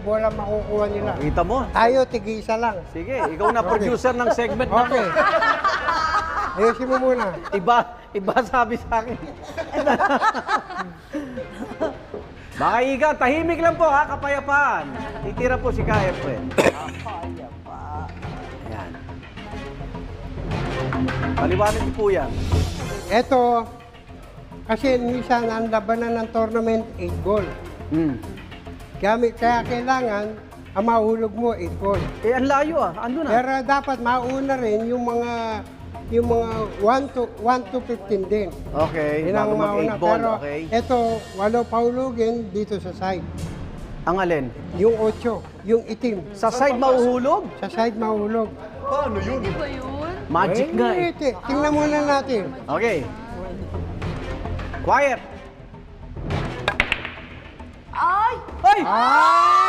bola makukuha nila. Kita mo? Tayo, tig-isa lang. Sige, ikaw na producer ng segment na to. Okay. Ayusin mo muna. Iba sabi sa akin. Baka Iga, tahimik lang po ha, kapayapaan. Titira po si KF. Ayan. Paliwanag niyo po yan. Ito, kasi minsan ang labanan ng tournament, 8 ball. Kaya kailangan, ang mahulog mo, 8 ball. Eh, ang layo Ando na. Pero dapat mauna rin yung mga 1 to 15 din. Okay, Yun ang bago mag-8 mauna. ball, Pero okay. ito, walo paulugin dito sa side. Ang alin? Yung 8, yung itim. Sa side mahuhulog? Sa side mahulog. Hindi ba yun? Magic nga eh. Tingnan muna natin. Okay. Quiet. Ay! Ay! Ah!